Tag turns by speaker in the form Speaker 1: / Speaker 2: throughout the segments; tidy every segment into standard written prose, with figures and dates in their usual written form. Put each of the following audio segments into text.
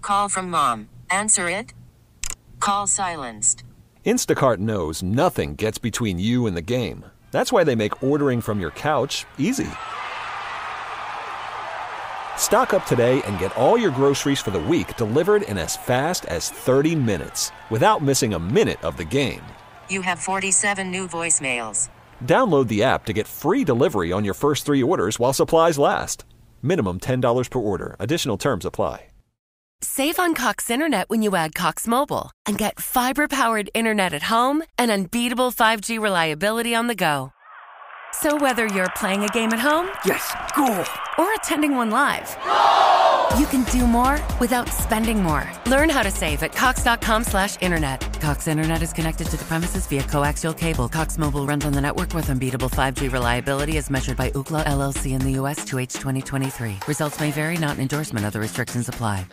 Speaker 1: Call from mom. Answer it. Call silenced.
Speaker 2: Instacart knows nothing gets between you and the game. That's why they make ordering from your couch easy. Stock up today and get all your groceries for the week delivered in as fast as 30 minutes without missing a minute of the game.
Speaker 1: You have 47 new voicemails.
Speaker 2: Download the app to get free delivery on your first 3 orders while supplies last. Minimum $10 per order. Additional terms apply.
Speaker 3: Save on Cox Internet when you add Cox Mobile and get fiber-powered internet at home and unbeatable 5G reliability on the go. So whether you're playing a game at home,
Speaker 4: yes, cool,
Speaker 3: or attending one live, you can do more without spending more. Learn how to save at cox.com/internet. Cox Internet is connected to the premises via coaxial cable. Cox Mobile runs on the network with unbeatable 5G reliability as measured by Ookla LLC in the U.S. 2H 2023. Results may vary, not an endorsement. Other restrictions apply.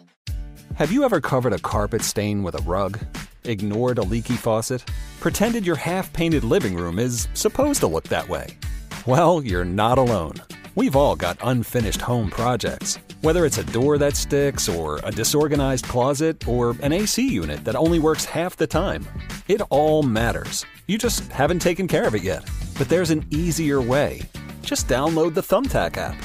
Speaker 2: Have you ever covered a carpet stain with a rug? Ignored a leaky faucet? Pretended your half-painted living room is supposed to look that way? Well, you're not alone. We've all got unfinished home projects. Whether it's a door that sticks, or a disorganized closet, or an AC unit that only works half the time. It all matters. You just haven't taken care of it yet. But there's an easier way. Just download the Thumbtack app.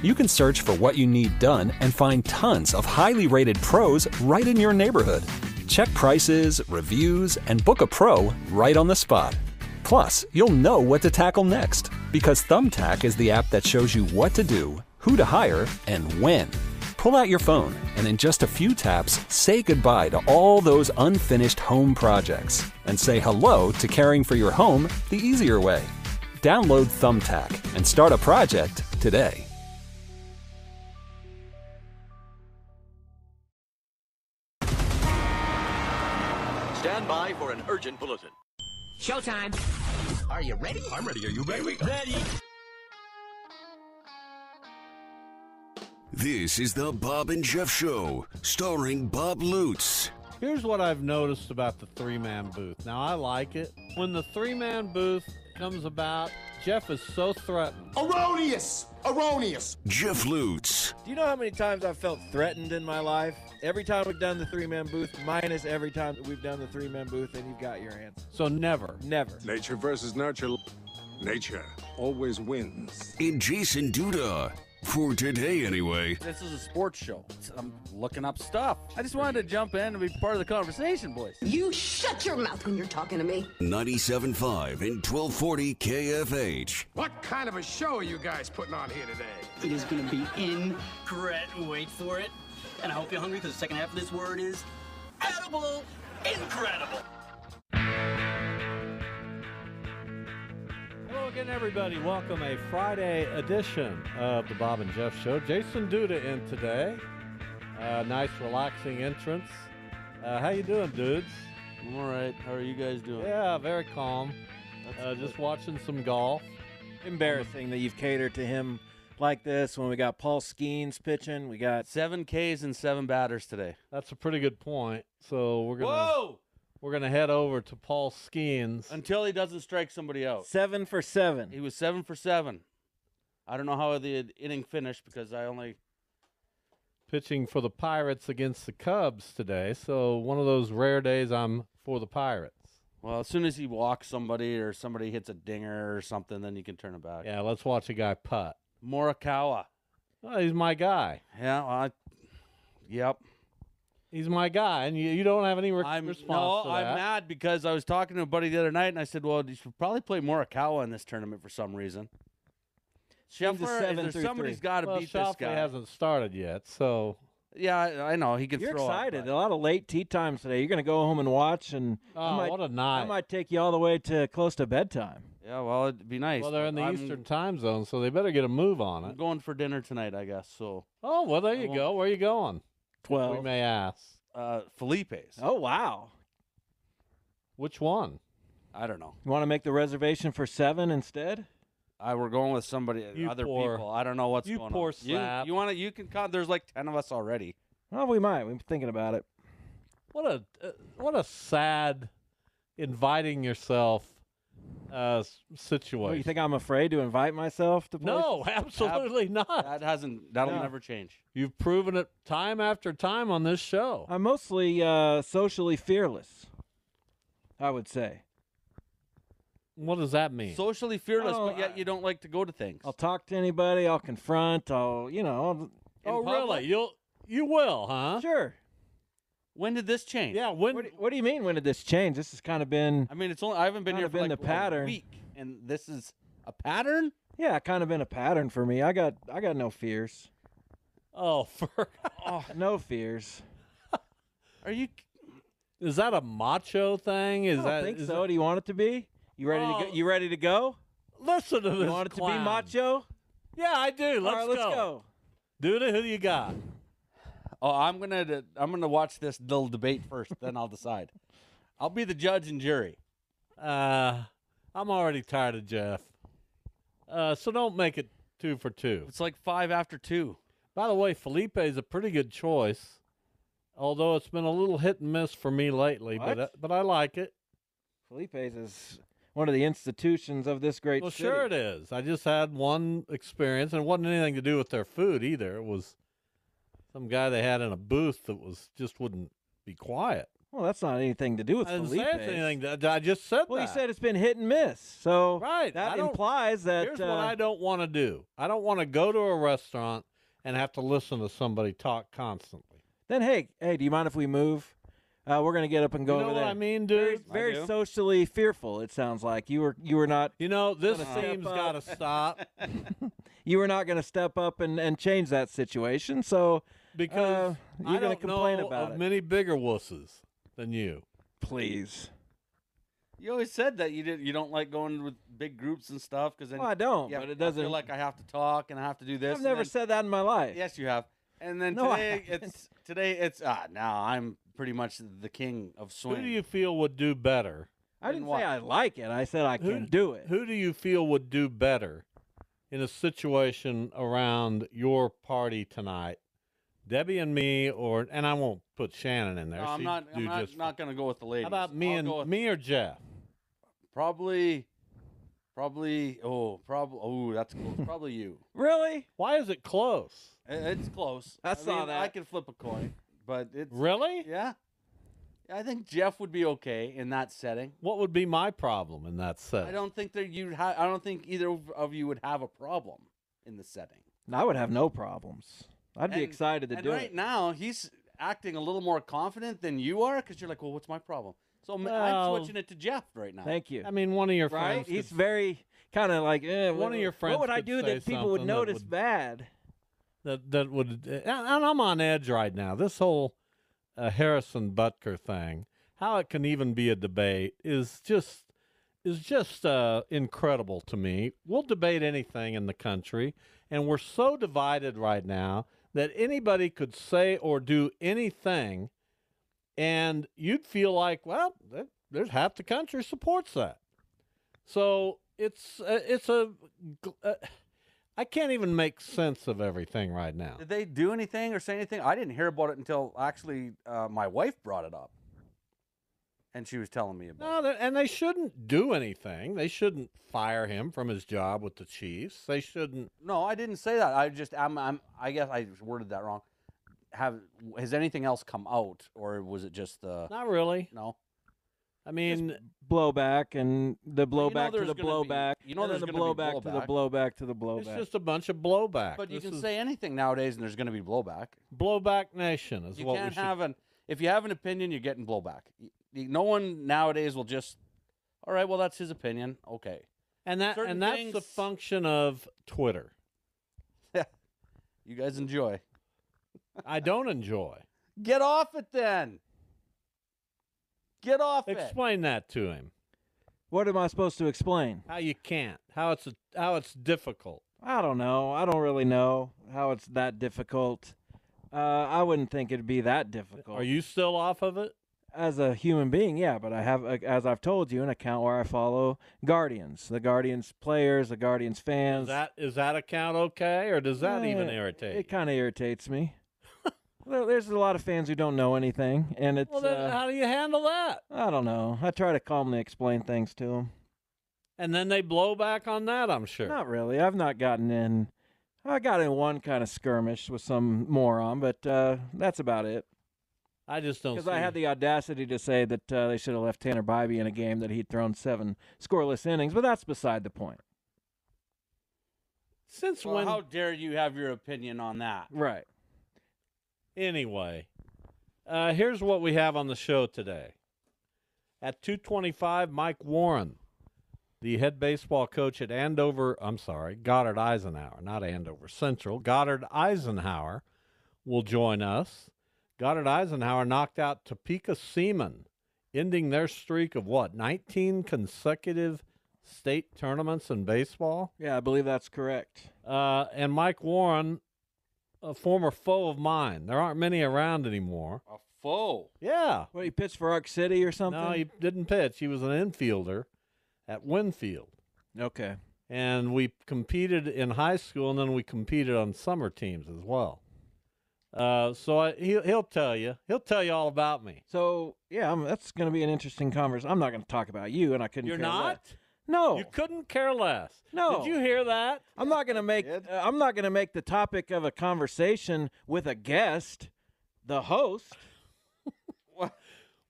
Speaker 2: You can search for what you need done and find tons of highly rated pros right in your neighborhood. Check prices, reviews, and book a pro right on the spot. Plus, you'll know what to tackle next, because Thumbtack is the app that shows you what to do, who to hire, and when. Pull out your phone, and in just a few taps, say goodbye to all those unfinished home projects, and say hello to caring for your home the easier way. Download Thumbtack and start a project today.
Speaker 5: Stand by for an urgent bulletin.
Speaker 4: Showtime. Are you ready?
Speaker 5: I'm ready. Are you ready?
Speaker 4: Ready.
Speaker 6: This is the Bob and Jeff Show, starring Bob Lutz.
Speaker 7: Here's what I've noticed about the three-man booth. Now, I like it. When the three-man booth comes about, Jeff is so threatened.
Speaker 8: Erroneous! Erroneous!
Speaker 6: Jeff Lutz.
Speaker 9: Do you know how many times I've felt threatened in my life? Every time we've done the three-man booth, minus every time we've done the three-man booth, and you've got your answer.
Speaker 7: So never.
Speaker 9: Never.
Speaker 8: Nature versus nurture. Nature always wins.
Speaker 6: And Jason Duda. For today, anyway.
Speaker 10: This is a sports show. I'm looking up stuff. I just wanted to jump in and be part of the conversation, boys.
Speaker 11: You shut your mouth when you're talking to me.
Speaker 6: 97.5 and 1240 KFH.
Speaker 8: What kind of a show are you guys putting on here today?
Speaker 12: It is going to be incredible. Wait for it. And I hope you're hungry, because the second half of this word is edible. Incredible.
Speaker 7: Hello again, everybody. Welcome a Friday edition of the Bob and Jeff Show. Jason Duda in today. Nice, relaxing entrance. How you doing, dudes?
Speaker 10: I'm all right. How are you guys doing?
Speaker 7: Yeah, very calm. Just watching some golf.
Speaker 9: Embarrassing that you've catered to him like this when we got Paul Skeens pitching. We got
Speaker 10: 7 Ks and 7 batters today.
Speaker 7: That's a pretty good point. So we're gonna head over to Paul Skeens
Speaker 10: Until he doesn't strike somebody out.
Speaker 9: 7 for 7.
Speaker 10: He was 7 for 7. I don't know how the inning finished because I only...
Speaker 7: pitching for the Pirates against the Cubs today. So one of those rare days I'm for the Pirates.
Speaker 10: Well, as soon as he walks somebody or somebody hits a dinger or something, then you can turn it back.
Speaker 7: Yeah, let's watch a guy putt.
Speaker 10: Morikawa.
Speaker 7: Oh, he's my guy.
Speaker 10: Yeah, well, yep.
Speaker 7: He's my guy, and you don't have any response to that.
Speaker 10: I'm mad because I was talking to a buddy the other night, and I said, well, you should probably play Morikawa in this tournament for some reason. Scheffler, somebody's got to beat this guy.
Speaker 7: Scheffler hasn't started yet, so...
Speaker 10: Yeah, I know. He can
Speaker 9: You're
Speaker 10: throw
Speaker 9: excited.
Speaker 10: it.
Speaker 9: A lot of late tee times today. You're going to go home and watch, and
Speaker 7: what a night.
Speaker 9: I might take you all the way to close to bedtime.
Speaker 10: Yeah, well, it'd be nice.
Speaker 7: Well, they're in the Eastern time zone, so they better get a move on it.
Speaker 10: I'm going for dinner tonight, I guess. So.
Speaker 7: Oh, well, there you go. Where are you going?
Speaker 9: 12.
Speaker 7: We may ask.
Speaker 10: Felipe's.
Speaker 9: Oh, wow.
Speaker 7: Which one?
Speaker 10: I don't know.
Speaker 9: You want to make the reservation for 7 instead?
Speaker 10: We're going with somebody, people. I don't know what's going on.
Speaker 7: You poor sap.
Speaker 10: You can count. There's like 10 of us already.
Speaker 9: Well, we might. We've been thinking about it.
Speaker 7: What a sad inviting yourself situation.
Speaker 13: Well, you think I'm afraid to invite myself to places?
Speaker 7: No, absolutely not.
Speaker 10: That'll never change.
Speaker 7: You've proven it time after time on this show.
Speaker 13: I'm mostly socially fearless, I would say.
Speaker 7: What does that mean?
Speaker 10: Socially fearless, but yet you don't like to go to things.
Speaker 13: I'll talk to anybody. I'll confront. I'll.
Speaker 7: Oh, really? You will, huh?
Speaker 13: Sure.
Speaker 10: When did this change?
Speaker 7: Yeah. When?
Speaker 13: What do you mean? When did this change? This has kind of been.
Speaker 10: I mean, I haven't been here for like
Speaker 13: the pattern.
Speaker 10: a week, and this is a pattern.
Speaker 13: Yeah, kind of been a pattern for me. I got no fears.
Speaker 7: Oh,
Speaker 13: no fears.
Speaker 10: Are you?
Speaker 7: Is that a macho thing?
Speaker 13: I don't think so. Do you want it to be? You ready to go? You ready to go?
Speaker 7: Listen to this.
Speaker 13: You want it
Speaker 7: clown.
Speaker 13: to be macho?
Speaker 7: Yeah, I do.
Speaker 13: All right, let's go.
Speaker 7: Duda, who do you got?
Speaker 10: Oh, I'm gonna watch this little debate first, then I'll decide. I'll be the judge and jury.
Speaker 7: I'm already tired of Jeff. So don't make it 2 for 2.
Speaker 10: It's like 5 after 2.
Speaker 7: By the way, Felipe is a pretty good choice, although it's been a little hit and miss for me lately.
Speaker 13: What?
Speaker 7: But I like it.
Speaker 13: Felipe's is one of the institutions of this great
Speaker 7: Well,
Speaker 13: city.
Speaker 7: sure it is. I just had one experience, and it wasn't anything to do with their food either. It was some guy they had in a booth that just wouldn't be quiet.
Speaker 13: Well, that's not anything to do with
Speaker 7: I didn't
Speaker 13: Felipe's.
Speaker 7: say it's anything. I just said
Speaker 13: Well,
Speaker 7: that.
Speaker 13: you said it's been hit and miss. So
Speaker 7: right.
Speaker 13: that implies that.
Speaker 7: Here's what I don't want to do. I don't want to go to a restaurant and have to listen to somebody talk constantly.
Speaker 13: Then, hey, do you mind if we move? We're going to get up and go
Speaker 7: You know
Speaker 13: over there.
Speaker 7: what I mean, dude?
Speaker 13: Very socially fearful, it sounds like. You were not.
Speaker 7: This team's got to stop.
Speaker 13: You were not going to step up and change that situation. So
Speaker 7: because
Speaker 13: you're going to complain about
Speaker 7: of
Speaker 13: it.
Speaker 7: many bigger wusses than you.
Speaker 13: Please.
Speaker 10: You always said that you don't like going with big groups and stuff because then.
Speaker 13: Well, I don't,
Speaker 10: yeah,
Speaker 13: but it
Speaker 10: I
Speaker 13: doesn't.
Speaker 10: feel like I have to talk and I have to do this.
Speaker 13: I've never said that in my life.
Speaker 10: Yes, you have. And then
Speaker 13: No,
Speaker 10: today it's now I'm pretty much the king of swing.
Speaker 7: Who do you feel would do better?
Speaker 13: I didn't say I like it. I said I can do it.
Speaker 7: Who do you feel would do better in a situation around your party tonight? Debbie and me, and I won't put Shannon in there.
Speaker 10: No, I'm not going to go with the ladies.
Speaker 7: How about me or Jeff?
Speaker 10: Probably. Oh, that's close. Probably you.
Speaker 13: Really?
Speaker 7: Why is it close?
Speaker 10: It's close.
Speaker 13: I saw that.
Speaker 10: I can flip a coin, but it's
Speaker 7: really.
Speaker 10: Yeah. I think Jeff would be okay in that setting.
Speaker 7: What would be my problem in that setting?
Speaker 10: I don't think I don't think either of you would have a problem in the setting.
Speaker 13: I would have no problems. I'd be excited to do it.
Speaker 10: Right now, he's acting a little more confident than you are because you're like, well, what's my problem? So I'm switching it to Jeff right now.
Speaker 13: Thank you.
Speaker 7: I mean, one of your friends.
Speaker 13: He's very kind of like,
Speaker 7: one of your friends.
Speaker 13: What would I do that people would notice bad?
Speaker 7: That would, and I'm on edge right now. This whole Harrison Butker thing, how it can even be a debate is just incredible to me. We'll debate anything in the country, and we're so divided right now that anybody could say or do anything, and you'd feel like, well, there's half the country supports that. So it's I can't even make sense of everything right now.
Speaker 10: Did they do anything or say anything? I didn't hear about it until actually my wife brought it up. And she was telling me about it.
Speaker 7: And they shouldn't do anything. They shouldn't fire him from his job with the Chiefs. They shouldn't.
Speaker 10: No, I didn't say that. I guess I worded that wrong. Has anything else come out, or was it just
Speaker 7: Not really.
Speaker 10: No.
Speaker 13: I mean, blowback and the blowback to the blowback.
Speaker 10: There's
Speaker 13: the blowback to the blowback to the blowback.
Speaker 7: It's just a bunch of blowback.
Speaker 10: But you can say anything nowadays, and there's going to be blowback.
Speaker 7: Blowback nation is
Speaker 10: you
Speaker 7: what
Speaker 10: can't
Speaker 7: we should.
Speaker 10: have if you have an opinion, you're getting blowback. No one nowadays will just, all right, well, that's his opinion. Okay.
Speaker 7: And that's the function of Twitter.
Speaker 10: You guys enjoy.
Speaker 7: I don't enjoy.
Speaker 10: Get off it then. Get off it.
Speaker 7: Explain that to him.
Speaker 13: What am I supposed to explain?
Speaker 7: How you can't. How it's difficult.
Speaker 13: I don't know. I don't really know how it's that difficult. I wouldn't think it'd be that difficult.
Speaker 7: Are you still off of it?
Speaker 13: As a human being, yeah, but I have, as I've told you, an account where I follow Guardians, the Guardians players, the Guardians fans.
Speaker 7: Is that account okay, or does that even irritate?
Speaker 13: It kind of irritates me. There's a lot of fans who don't know anything, and it's.
Speaker 7: Well, then how do you handle that?
Speaker 13: I don't know. I try to calmly explain things to them.
Speaker 7: And then they blow back on that, I'm sure.
Speaker 13: Not really. I've not gotten in. I got in one kind of skirmish with some moron, but that's about it.
Speaker 7: I just don't.
Speaker 13: Because I had the audacity to say that they should have left Tanner Bybee in a game that he'd thrown 7 scoreless innings, but that's beside the point.
Speaker 7: Since
Speaker 10: Well,
Speaker 7: when?
Speaker 10: how dare you have your opinion on that?
Speaker 13: Right.
Speaker 7: Anyway, here's what we have on the show today. At 2:25, Mike Warren, the head baseball coach at Goddard Eisenhower, not Andover Central. Goddard Eisenhower will join us. Goddard Eisenhower knocked out Topeka Seaman, ending their streak of 19 consecutive state tournaments in baseball?
Speaker 13: Yeah, I believe that's correct.
Speaker 7: And Mike Warren, a former foe of mine. There aren't many around anymore.
Speaker 10: A foe?
Speaker 7: Yeah.
Speaker 13: What, he pitched for Arc City or something?
Speaker 7: No, he didn't pitch. He was an infielder at Winfield.
Speaker 13: Okay.
Speaker 7: And we competed in high school, and then we competed on summer teams as well. He'll tell you. He'll tell you all about me.
Speaker 13: So, yeah, that's going to be an interesting conversation. I'm not going to talk about you, and I couldn't
Speaker 7: You're
Speaker 13: care
Speaker 7: not?
Speaker 13: less. No.
Speaker 7: You couldn't care less.
Speaker 13: No.
Speaker 7: Did you hear that?
Speaker 13: I'm not going to make the topic of a conversation with a guest the host.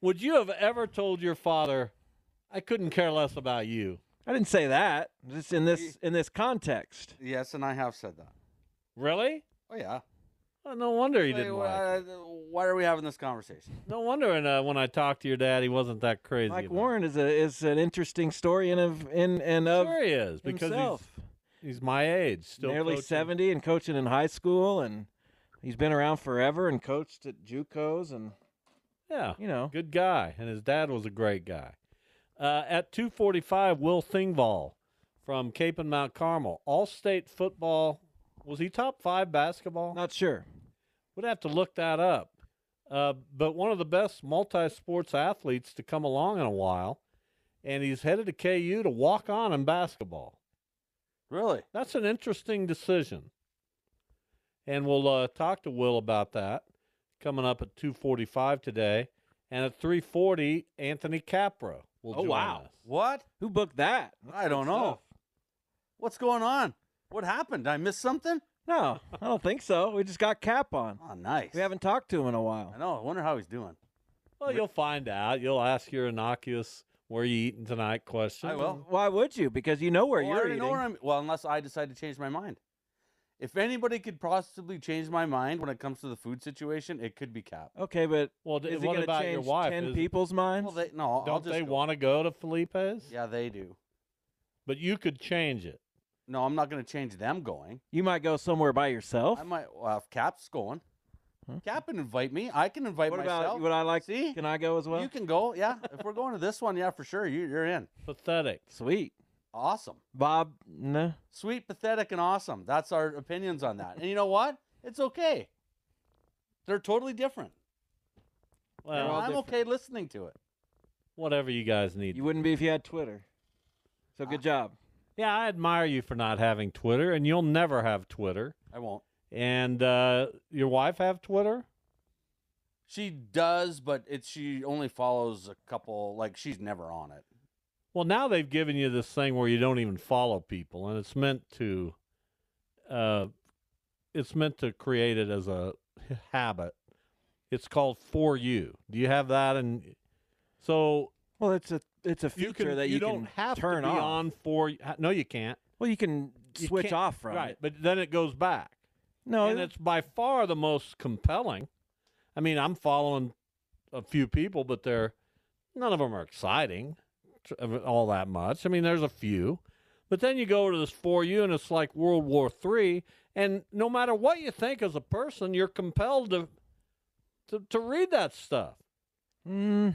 Speaker 7: Would you have ever told your father, I couldn't care less about you?
Speaker 13: I didn't say that. Just in this context.
Speaker 10: Yes, and I have said that.
Speaker 7: Really?
Speaker 10: Oh, yeah.
Speaker 7: Oh, no wonder he didn't like it.
Speaker 10: Why are we having this conversation?
Speaker 7: No wonder when I talked to your dad, he wasn't that crazy.
Speaker 13: Mike
Speaker 7: about
Speaker 13: Warren is an interesting story of
Speaker 7: Sure he is, because
Speaker 13: himself.
Speaker 7: he's my age, still
Speaker 13: nearly
Speaker 7: coaching.
Speaker 13: 70 and coaching in high school, and he's been around forever and coached at JUCOs and
Speaker 7: good guy, and his dad was a great guy. At 2:45, Will Thengvall from Cape and Mount Carmel, all-state football. Was he top 5 basketball?
Speaker 13: Not sure.
Speaker 7: Would have to look that up. But one of the best multi-sports athletes to come along in a while, and he's headed to KU to walk on in basketball.
Speaker 10: Really?
Speaker 7: That's an interesting decision. And we'll talk to Will about that coming up at 2:45 today. And at 3:40, Anthony Capra will join us.
Speaker 10: What?
Speaker 13: Who booked that?
Speaker 10: I don't know. What's going on? What happened? Did I miss something?
Speaker 13: No, I don't think so. We just got Cap on.
Speaker 10: Oh, nice.
Speaker 13: We haven't talked to him in a while.
Speaker 10: I know. I wonder how he's doing.
Speaker 7: Well, you'll find out. You'll ask your innocuous "Where you eating tonight?" question.
Speaker 10: I will.
Speaker 13: Why would you? Because you know where
Speaker 10: I
Speaker 13: you're
Speaker 10: already
Speaker 13: eating.
Speaker 10: know where well, unless I decide to change my mind. If anybody could possibly change my mind when it comes to the food situation, it could be Cap.
Speaker 13: Okay, but
Speaker 7: Well,
Speaker 13: is he
Speaker 7: what
Speaker 13: going to
Speaker 7: about
Speaker 13: change
Speaker 7: your wife?
Speaker 13: 10
Speaker 7: Is-
Speaker 13: people's minds?
Speaker 10: Well, I'll
Speaker 7: Don't
Speaker 10: just
Speaker 7: they
Speaker 10: go.
Speaker 7: want to go to Felipe's?
Speaker 10: Yeah, they do.
Speaker 7: But you could change it.
Speaker 10: No, I'm not going to change them going.
Speaker 13: You might go somewhere by yourself.
Speaker 10: I might. Well, if Cap's going, Cap can invite me. I can invite
Speaker 13: What
Speaker 10: myself.
Speaker 13: about would I like?
Speaker 10: See?
Speaker 13: Can I go as well?
Speaker 10: You can go. Yeah, if we're going to this one, yeah, for sure. You're in.
Speaker 7: Pathetic.
Speaker 13: Sweet.
Speaker 10: Awesome.
Speaker 13: Bob, no.
Speaker 10: Sweet, pathetic, and awesome. That's our opinions on that. And you know what? It's okay. They're totally different.
Speaker 7: Well,
Speaker 10: And I'm okay listening to it.
Speaker 7: whatever you guys need.
Speaker 13: You wouldn't be if you had Twitter. So good job.
Speaker 7: Yeah, I admire you for not having Twitter, and you'll never have Twitter.
Speaker 10: I won't.
Speaker 7: And your wife have Twitter?
Speaker 10: She does, but she only follows a couple. Like, she's never on it.
Speaker 7: Well, now they've given you this thing where you don't even follow people, and it's meant to create it as a habit. It's called For You. Do you have that? And so,
Speaker 13: well, it's a feature that you
Speaker 7: don't
Speaker 13: can
Speaker 7: have
Speaker 13: turn
Speaker 7: to be
Speaker 13: off.
Speaker 7: on For. No, you can't.
Speaker 13: Well, you can
Speaker 7: You
Speaker 13: switch
Speaker 7: can't-
Speaker 13: off from
Speaker 7: right,
Speaker 13: it.
Speaker 7: but then it goes back.
Speaker 13: No,
Speaker 7: and it's by far the most compelling. I mean, I'm following a few people, but none of them are exciting all that much. I mean, there's a few. But then you go to this For You, and it's like World War III, and no matter what you think as a person, you're compelled to read that stuff.
Speaker 13: I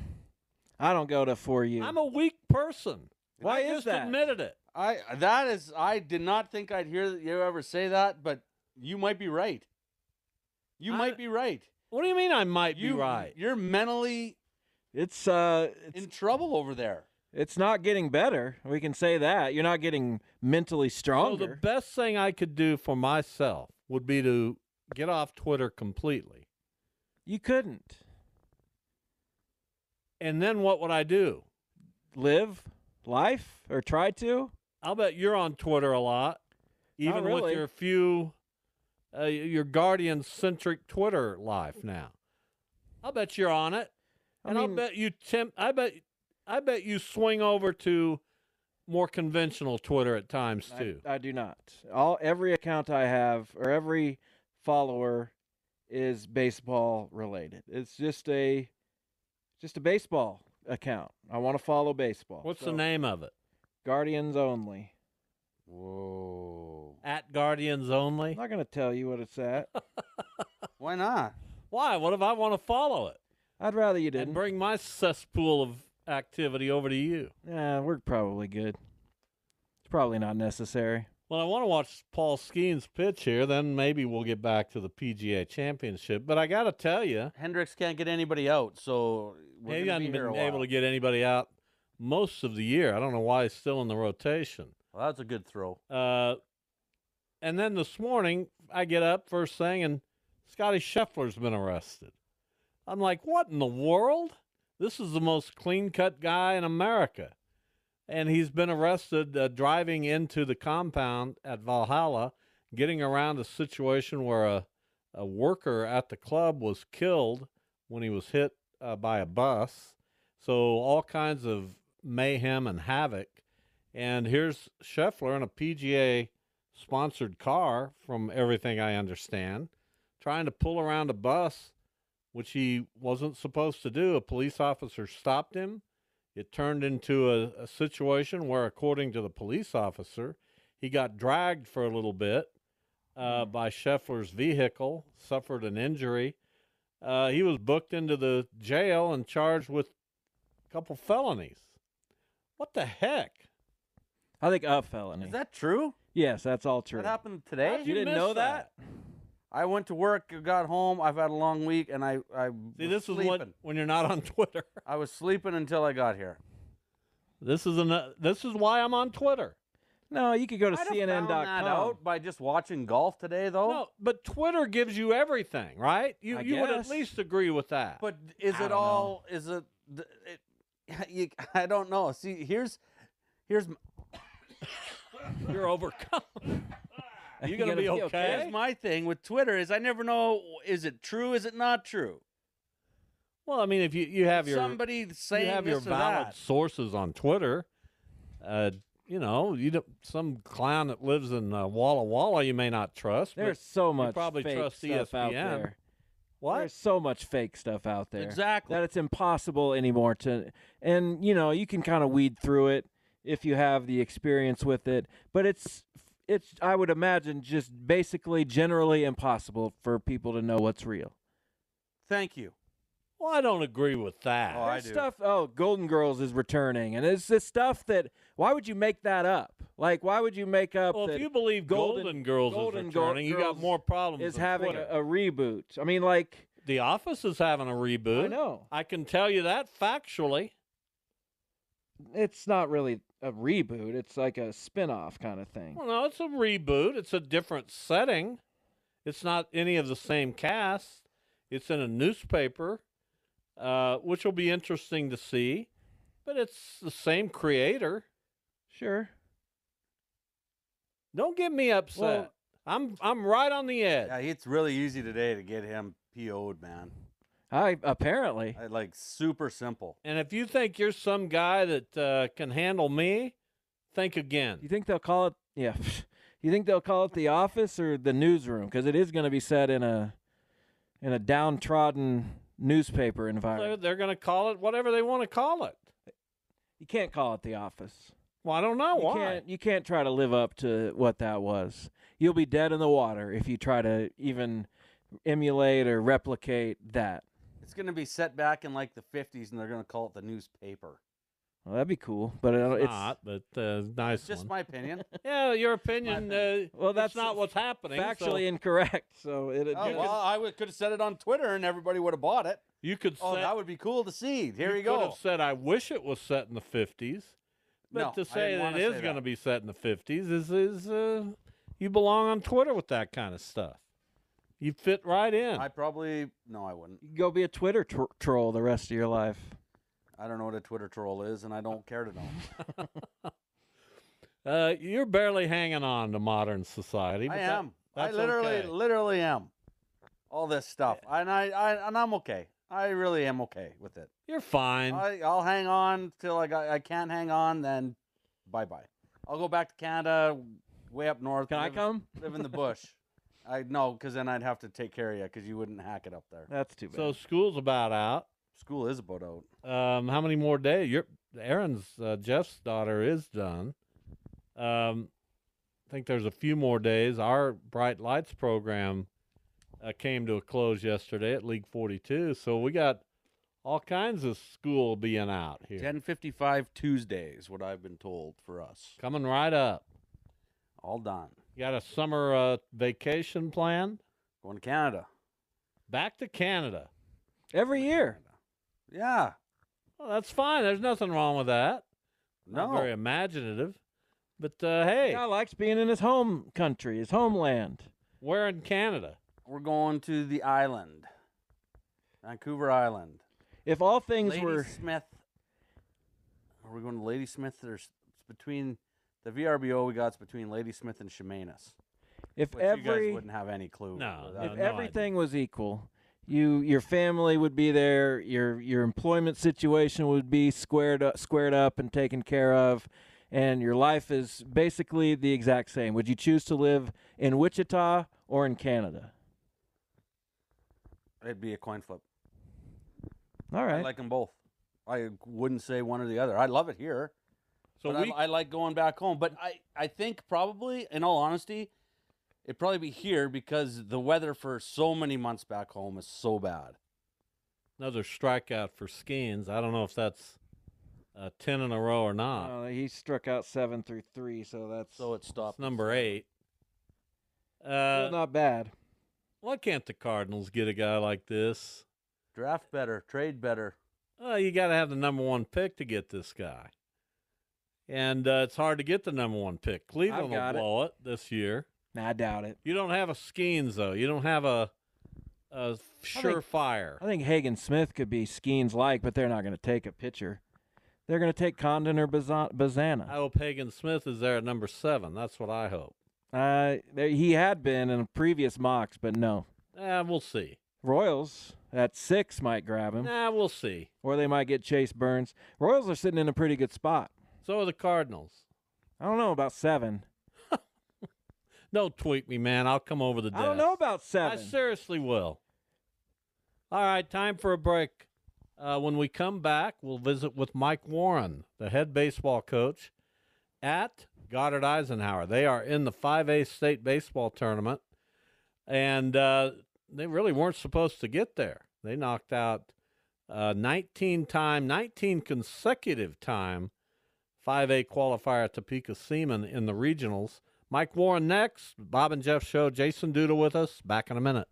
Speaker 13: don't go to For You.
Speaker 7: I'm a weak person.
Speaker 13: Why
Speaker 7: I
Speaker 13: is
Speaker 7: just
Speaker 13: that?
Speaker 7: admitted it.
Speaker 10: I did not think I'd hear you ever say that, but you might be right. You might be right.
Speaker 7: What do you mean I might be right?
Speaker 10: You're mentally
Speaker 13: it's
Speaker 10: in trouble over there.
Speaker 13: It's not getting better. We can say that. You're not getting mentally stronger.
Speaker 7: So the best thing I could do for myself would be to get off Twitter completely.
Speaker 13: You couldn't.
Speaker 7: And then what would I do?
Speaker 13: Live life or try to.
Speaker 7: I'll bet you're on Twitter a lot, even
Speaker 13: really.
Speaker 7: with your few, your Guardian-centric Twitter life now. I'll bet you're on it, and I'll bet you I bet you swing over to more conventional Twitter at times too.
Speaker 13: I do not. Every account I have or every follower is baseball related. It's just a baseball account. I want to follow baseball.
Speaker 7: What's the name of it?
Speaker 13: Guardians Only.
Speaker 10: Whoa.
Speaker 7: At Guardians Only?
Speaker 13: I'm not going to tell you what it's at.
Speaker 10: Why not?
Speaker 7: Why? What if I want to follow it?
Speaker 13: I'd rather you didn't.
Speaker 7: And bring my cesspool of activity over to you.
Speaker 13: Yeah, we're probably good. It's probably not necessary.
Speaker 7: Well, I want to watch Paul Skeen's pitch here. Then maybe we'll get back to the PGA Championship. But I got to tell you,
Speaker 10: Hendricks can't get anybody out, so
Speaker 7: he hasn't been able to get anybody out most of the year. I don't know why he's still in the rotation.
Speaker 10: Well, that's a good throw.
Speaker 7: And then this morning, I get up first thing, and Scotty Scheffler's been arrested. I'm like, what in the world? This is the most clean-cut guy in America. And he's been arrested driving into the compound at Valhalla, getting around a situation where a worker at the club was killed when he was hit by a bus. So all kinds of mayhem and havoc. And here's Scheffler in a PGA-sponsored car, from everything I understand, trying to pull around a bus, which he wasn't supposed to do. A police officer stopped him. It turned into a situation where, according to the police officer, he got dragged for a little bit by Scheffler's vehicle, suffered an injury. He was booked into the jail and charged with a couple felonies. What the heck?
Speaker 13: I think a felony.
Speaker 10: Is that true?
Speaker 13: Yes, that's all true.
Speaker 10: What happened today?
Speaker 13: You didn't know that?
Speaker 10: I went to work, got home. I've had a long week, and I
Speaker 7: See, this
Speaker 10: sleeping.
Speaker 7: is when you're not on Twitter.
Speaker 10: I was sleeping until I got here.
Speaker 7: This is why I'm on Twitter.
Speaker 13: No, you could go to
Speaker 10: I'd have
Speaker 13: CNN.com.
Speaker 10: found that out by just watching golf today, though.
Speaker 7: No, but Twitter gives you everything, right? You would at least agree with that.
Speaker 10: But is it all? Is it? I don't know. See, here's.
Speaker 7: You're overcome. Are you going to be okay?
Speaker 10: Here's my thing with Twitter is I never know, is it true, is it not true?
Speaker 7: Well, I mean, if you have your
Speaker 10: somebody saying
Speaker 7: you have
Speaker 10: this
Speaker 7: your
Speaker 10: or
Speaker 7: valid
Speaker 10: that.
Speaker 7: sources on Twitter, you don't, some clown that lives in Walla Walla you may not trust.
Speaker 13: There's
Speaker 7: but
Speaker 13: so
Speaker 7: you
Speaker 13: much
Speaker 7: probably
Speaker 13: fake
Speaker 7: trust
Speaker 13: stuff
Speaker 7: ESPN.
Speaker 13: out there.
Speaker 7: What?
Speaker 13: There's so much fake stuff out there.
Speaker 10: Exactly.
Speaker 13: That it's impossible anymore to, and you can kind of weed through it if you have the experience with it. But it's I would imagine just basically generally impossible for people to know what's real.
Speaker 10: Thank you.
Speaker 7: Well, I don't agree with that.
Speaker 10: Oh, I
Speaker 13: There's
Speaker 10: do.
Speaker 13: stuff. Oh, Golden Girls is returning, and it's this stuff that. Why would you make that up? Like, why would you make up?
Speaker 7: Well,
Speaker 13: that
Speaker 7: if you believe Golden Girls is returning, you got
Speaker 13: Girls
Speaker 7: more problems.
Speaker 13: Is
Speaker 7: than
Speaker 13: having
Speaker 7: Twitter.
Speaker 13: a reboot. I mean, like
Speaker 7: The Office is having a reboot.
Speaker 13: I know.
Speaker 7: I can tell you that factually.
Speaker 13: It's not really a reboot. It's like a spin-off kind of thing.
Speaker 7: Well, no, it's a reboot. It's a different setting. It's not any of the same cast. It's in a newspaper, which will be interesting to see. But it's the same creator.
Speaker 13: Sure.
Speaker 7: Don't get me upset.
Speaker 13: Well,
Speaker 7: I'm right on the edge.
Speaker 10: Yeah, it's really easy today to get him PO'd, man.
Speaker 13: Apparently.
Speaker 10: Like super simple.
Speaker 7: And if you think you're some guy that can handle me, think again.
Speaker 13: You think they'll call it? Yeah. You think they'll call it The Office or The Newsroom? Because it is going to be set in a downtrodden newspaper environment.
Speaker 7: They're going to call it whatever they want to call it.
Speaker 13: You can't call it The Office.
Speaker 7: Well, I don't know why.
Speaker 13: You can't try to live up to what that was. You'll be dead in the water if you try to even emulate or replicate that.
Speaker 10: It's going to be set back in like the 50s, and they're going to call it the newspaper.
Speaker 13: Well, that'd be cool, but it's
Speaker 7: not. But nice.
Speaker 10: It's just
Speaker 7: one.
Speaker 10: my opinion.
Speaker 7: Yeah, your opinion.
Speaker 13: Well, that's
Speaker 7: not what's happening.
Speaker 13: Factually incorrect. So
Speaker 10: I could have said it on Twitter, and everybody would have bought it.
Speaker 7: You could.
Speaker 10: Oh, that would be cool to see. Here you go.
Speaker 7: You could have said, "I wish it was set in the 50s," but
Speaker 10: No,
Speaker 7: to
Speaker 10: I
Speaker 7: say
Speaker 10: didn't
Speaker 7: that
Speaker 10: wanna
Speaker 7: it is
Speaker 10: say
Speaker 7: going to
Speaker 10: that.
Speaker 7: be set in the 50s is you belong on Twitter with that kind of stuff. You fit right in.
Speaker 10: I probably no, I wouldn't.
Speaker 13: go be a Twitter troll the rest of your life.
Speaker 10: I don't know what a Twitter troll is, and I don't care to know.
Speaker 7: You're barely hanging on to modern society.
Speaker 10: I am. I
Speaker 7: That's
Speaker 10: literally am. All this stuff, and I'm okay. I really am okay with it.
Speaker 7: You're fine.
Speaker 10: I'll hang on till I can't hang on. Then bye. I'll go back to Canada, way up north.
Speaker 13: Can I come?
Speaker 10: Live in the bush. No, because then I'd have to take care of you because you wouldn't hack it up there.
Speaker 13: That's too bad.
Speaker 7: So school's about out.
Speaker 10: School is about out.
Speaker 7: How many more days? Jeff's daughter is done. I think there's a few more days. Our Bright Lights program came to a close yesterday at League 42, so we got all kinds of school being out here.
Speaker 10: 10:55 Tuesdays, what I've been told for us.
Speaker 7: Coming right up.
Speaker 10: All done.
Speaker 7: You got a summer vacation planned?
Speaker 10: Going to Canada.
Speaker 7: Back to Canada.
Speaker 13: Every year.
Speaker 10: Yeah.
Speaker 7: Well, that's fine. There's nothing wrong with that.
Speaker 10: No.
Speaker 7: Not very imaginative. But, hey.
Speaker 13: The guy likes being in his home country, his homeland.
Speaker 7: Where in Canada?
Speaker 10: We're going to the island. Vancouver Island.
Speaker 13: If all things were...
Speaker 10: Ladysmith. Are we going to Ladysmith? It's between... The VRBO we got is between Ladysmith and Chemainus.
Speaker 13: If
Speaker 10: you guys wouldn't have any clue.
Speaker 13: If everything was equal, your family would be there, your employment situation would be squared up and taken care of, and your life is basically the exact same. Would you choose to live in Wichita or in Canada?
Speaker 10: It'd be a coin flip.
Speaker 13: All right.
Speaker 10: I like them both. I wouldn't say one or the other. I love it here. So I like going back home. But I think probably, in all honesty, it'd probably be here because the weather for so many months back home is so bad.
Speaker 7: Another strikeout for Skeens. I don't know if that's 10 in a row or not.
Speaker 13: He struck out 7 through 3, so
Speaker 10: it stopped.
Speaker 7: It's number 8.
Speaker 13: Still not bad.
Speaker 7: Why can't the Cardinals get a guy like this?
Speaker 10: Draft better, trade better.
Speaker 7: You got to have the number 1 pick to get this guy. And it's hard to get the number 1 pick. Cleveland will blow it this year.
Speaker 13: I doubt it.
Speaker 7: You don't have a Skeens, though. You don't have a surefire.
Speaker 13: I think Hagen Smith could be Skeens-like, but they're not going to take a pitcher. They're going to take Condon or Bazana.
Speaker 7: I hope Hagen Smith is there at number 7. That's what I hope.
Speaker 13: He had been in previous mocks, but no.
Speaker 7: We'll see.
Speaker 13: Royals at 6 might grab him.
Speaker 7: We'll see.
Speaker 13: Or they might get Chase Burns. Royals are sitting in a pretty good spot.
Speaker 7: So are the Cardinals.
Speaker 13: I don't know about 7.
Speaker 7: Don't tweet me, man. I'll come over the desk.
Speaker 13: I don't know about 7.
Speaker 7: I seriously will. All right, time for a break. When we come back, we'll visit with Mike Warren, the head baseball coach at Goddard Eisenhower. They are in the 5A state baseball tournament, and they really weren't supposed to get there. They knocked out 19 consecutive time 5A qualifier Topeka Seaman in the regionals. Mike Warren next. Bob and Jeff Show. Jason Duda with us. Back in a minute.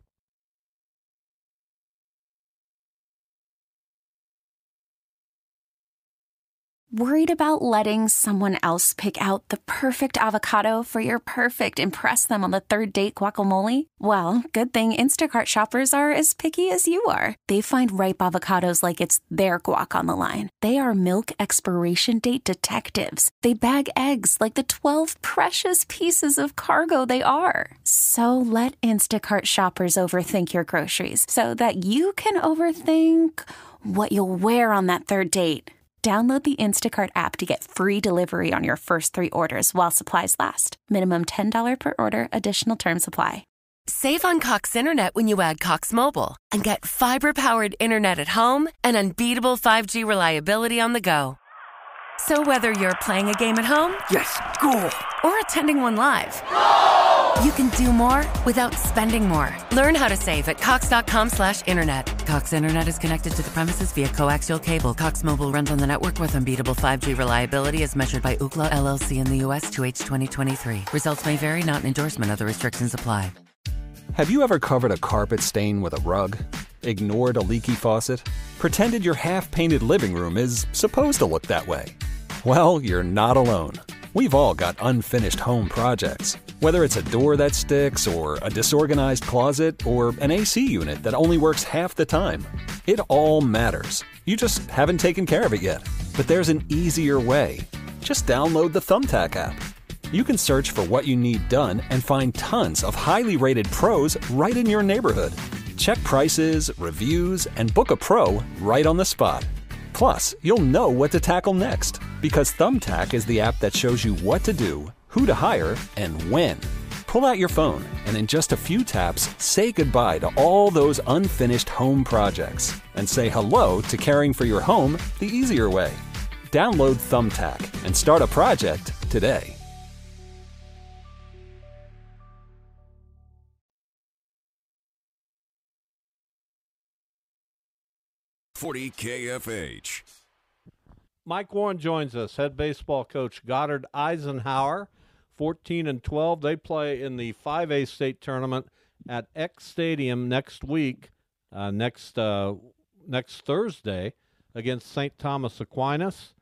Speaker 14: Worried about letting someone else pick out the perfect avocado for your perfect impress them on the third date guacamole? Well, good thing Instacart shoppers are as picky as you are. They find ripe avocados like it's their guac on the line. They are milk expiration date detectives. They bag eggs like the 12 precious pieces of cargo they are. So let Instacart shoppers overthink your groceries so that you can overthink what you'll wear on that third date. Download the Instacart app to get free delivery on your first 3 orders while supplies last. Minimum $10 per order. Additional terms apply.
Speaker 3: Save on Cox Internet when you add Cox Mobile and get fiber-powered internet at home and unbeatable 5G reliability on the go. So whether you're playing a game at home,
Speaker 4: yes, cool,
Speaker 3: or attending one live, you can do more without spending more. Learn how to save at cox.com/internet. Cox Internet is connected to the premises via coaxial cable. Cox Mobile runs on the network with unbeatable 5G reliability as measured by Ookla LLC in the U.S. 2H 2023. Results may vary, not an endorsement. Other restrictions apply.
Speaker 2: Have you ever covered a carpet stain with a rug? Ignored a leaky faucet? Pretended your half-painted living room is supposed to look that way? Well, you're not alone. We've all got unfinished home projects. Whether it's a door that sticks, or a disorganized closet, or an AC unit that only works half the time. It all matters. You just haven't taken care of it yet. But there's an easier way. Just download the Thumbtack app. You can search for what you need done and find tons of highly rated pros right in your neighborhood. Check prices, reviews, and book a pro right on the spot. Plus, you'll know what to tackle next, because Thumbtack is the app that shows you what to do, who to hire, and when. Pull out your phone and in just a few taps, say goodbye to all those unfinished home projects and say hello to caring for your home the easier way. Download Thumbtack and start a project today.
Speaker 6: KFH.
Speaker 7: Mike Warren joins us, head baseball coach Goddard Eisenhower, 14-12. They play in the 5A state tournament at X Stadium next week, next Thursday, against St. Thomas Aquinas.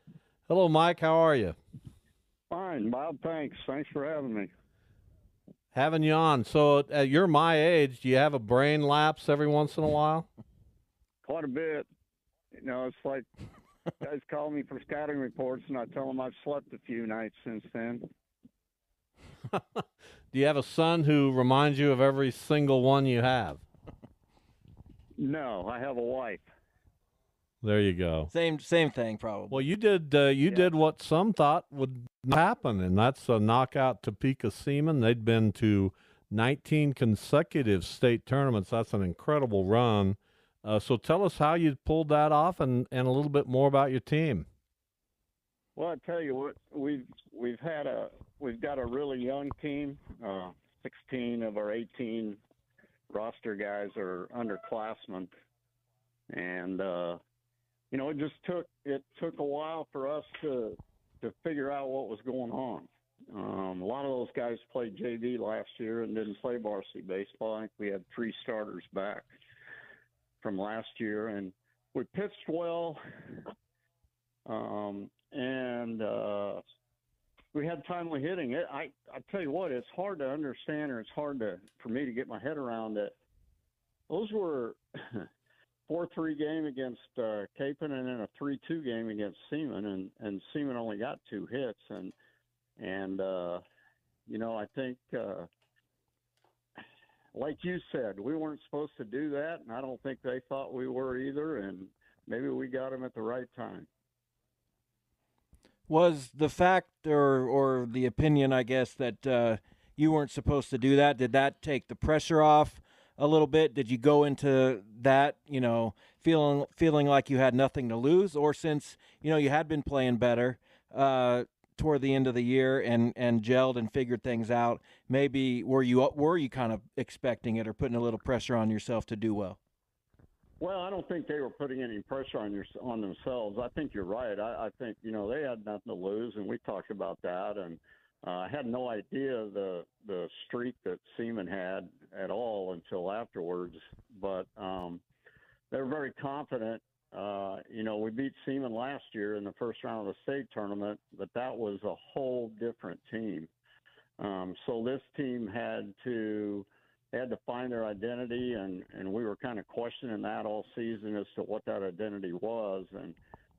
Speaker 7: Hello, Mike. How are you?
Speaker 15: Fine, Bob. Thanks. Thanks for having me.
Speaker 7: Having you on. So, you're my age. Do you have a brain lapse every once in a while?
Speaker 15: Quite a bit. You know, it's like guys call me for scouting reports, and I tell them I've slept a few nights since then.
Speaker 7: Do you have a son who reminds you of every single one you have?
Speaker 15: No, I have a wife.
Speaker 7: There you go.
Speaker 13: Same thing, probably.
Speaker 7: Well, you did what some thought would happen, and that's a knockout Topeka Seaman. They'd been to 19 consecutive state tournaments. That's an incredible run. So tell us how you pulled that off, and a little bit more about your team.
Speaker 15: Well, I tell you what, we've got a really young team. 16 of our 18 roster guys are underclassmen, and you know, it took a while for us to figure out what was going on. A lot of those guys played JV last year and didn't play varsity baseball. I think we had 3 starters back from last year, and we pitched well, and we had timely hitting. I tell you what, it's hard to understand, or it's hard for me to get my head around it. Those were 4-3 game against Kapaun, and then a 3-2 game against Seaman, and Seaman only got 2 hits, and you know, I think like you said, we weren't supposed to do that, and I don't think they thought we were either, and maybe we got them at the right time.
Speaker 13: Was the fact or the opinion, I guess, that you weren't supposed to do that, did that take the pressure off a little bit? Did you go into that, you know, feeling like you had nothing to lose? Or since, you know, you had been playing better toward the end of the year and gelled and figured things out, maybe were you kind of expecting it or putting a little pressure on yourself to do well?
Speaker 15: Well, I don't think they were putting any pressure on themselves. I think you're right. I think, you know, they had nothing to lose, and we talked about that, and I had no idea the streak that Seaman had at all until afterwards, but they were very confident. You know, we beat Seaman last year in the first round of the state tournament, but that was a whole different team. So this team had to find their identity, and we were kind of questioning that all season as to what that identity was.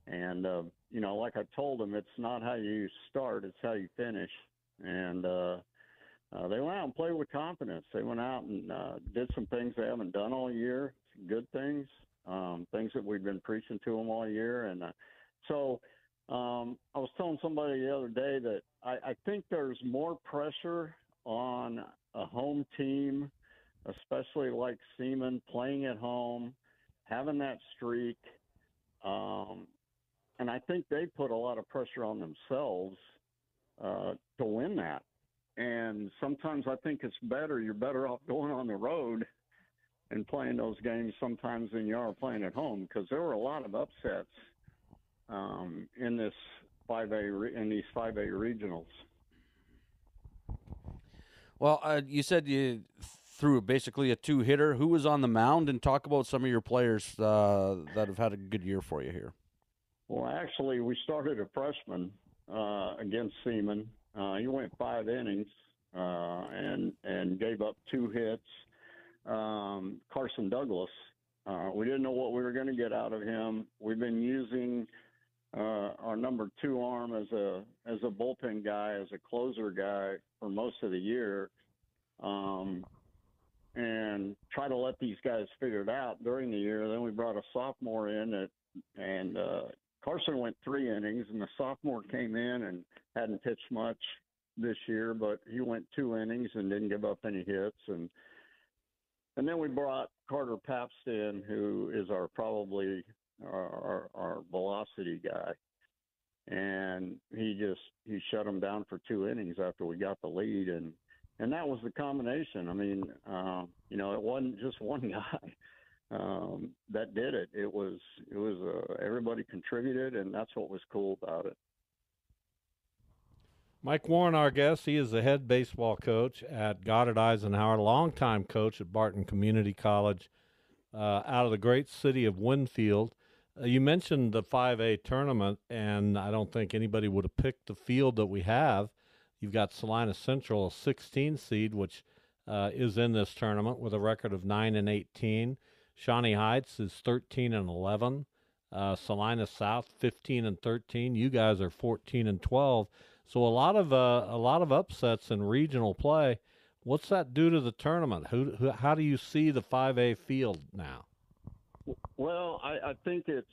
Speaker 15: And you know, like I told them, it's not how you start, it's how you finish. And they went out and played with confidence. They went out and did some things they haven't done all year, good things. Things that we've been preaching to them all year. And so I was telling somebody the other day that I think there's more pressure on a home team, especially like Seaman, playing at home, having that streak. And I think they put a lot of pressure on themselves to win that. And sometimes I think it's better. You're better off going on the road and playing those games sometimes than you are playing at home, because there were a lot of upsets in these 5A regionals.
Speaker 10: Well, you said you threw basically a 2-hitter. Who was on the mound? And talk about some of your players that have had a good year for you here.
Speaker 15: Well, actually, we started a freshman against Seaman, He went 5 innings and gave up 2 hits. Carson Douglas, we didn't know what we were going to get out of him. We've been using our number 2 arm as a bullpen guy, as a closer guy for most of the year, and try to let these guys figure it out during the year. Then we brought a sophomore in, and Carson went 3 innings, and the sophomore came in and hadn't pitched much this year, but he went 2 innings and didn't give up any hits. And then we brought Carter Pabst in, who is probably our velocity guy. And he shut him down for 2 innings after we got the lead. And that was the combination. I mean, it wasn't just one guy that did it. It was everybody contributed, and that's what was cool about it.
Speaker 7: Mike Warren, our guest, he is the head baseball coach at Goddard Eisenhower, longtime coach at Barton Community College, out of the great city of Winfield. You mentioned the 5A tournament, and I don't think anybody would have picked the field that we have. You've got Salina Central, a 16 seed, which is in this tournament with a record of 9-18. Shawnee Heights is 13-11. Salina South 15-13. You guys are 14-12. So a lot of upsets in regional play. What's that do to the tournament? How do you see the 5A field now?
Speaker 15: Well, I think it's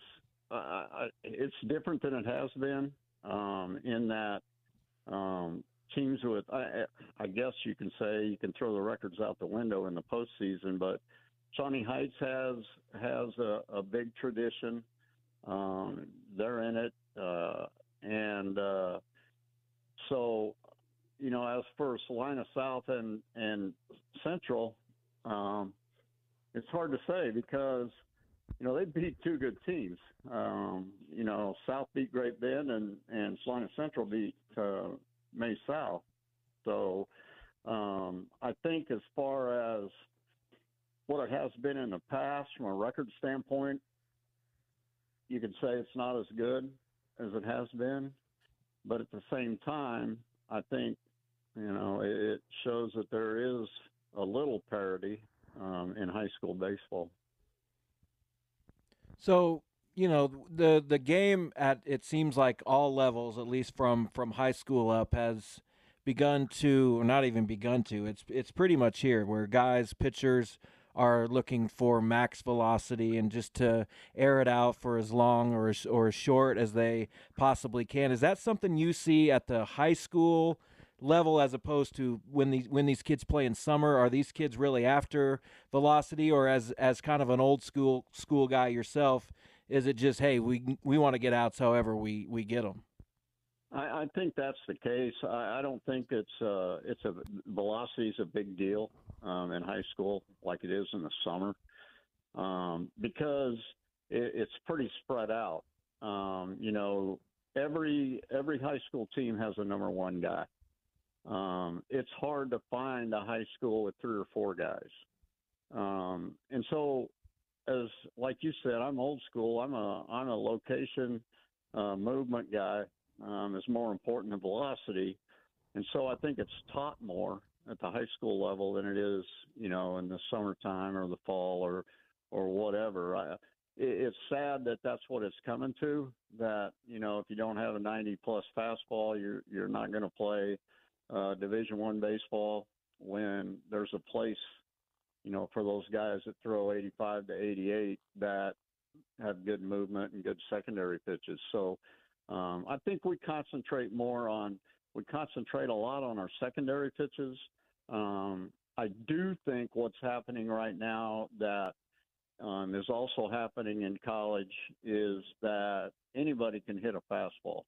Speaker 15: different than it has been in that teams with I guess you can say you can throw the records out the window in the postseason, but Shawnee Heights has a big tradition. They're in it, and so as for Salina South and Central, it's hard to say because they beat 2 good teams. South beat Great Bend and Salina Central beat May South. So I think as far as what it has been in the past from a record standpoint, you could say it's not as good as it has been. But at the same time, I think, it shows that there is a little parity in high school baseball.
Speaker 13: So, the game at, it seems like all levels, at least from high school up, has begun to, or not even begun to, it's pretty much here where pitchers are looking for max velocity and just to air it out for as long or as short as they possibly can. Is that something you see at the high school level as opposed to when these kids play in summer? Are these kids really after velocity, or as kind of an old school guy yourself, is it just, hey, we want to get outs however we get them?
Speaker 15: I think that's the case. I don't think velocity is a big deal in high school like it is in the summer because it's pretty spread out. Every high school team has a number 1 guy. It's hard to find a high school with 3 or 4 guys. And so, as like you said, I'm old school. I'm a location movement guy. Is more important than velocity. And so I think it's taught more at the high school level than it is, in the summertime or the fall or whatever. It's sad that that's what it's coming to, that, if you don't have a 90-plus fastball, you're not going to play Division I baseball when there's a place, for those guys that throw 85 to 88 that have good movement and good secondary pitches. So I think we concentrate a lot on our secondary pitches. I do think what's happening right now that is also happening in college is that anybody can hit a fastball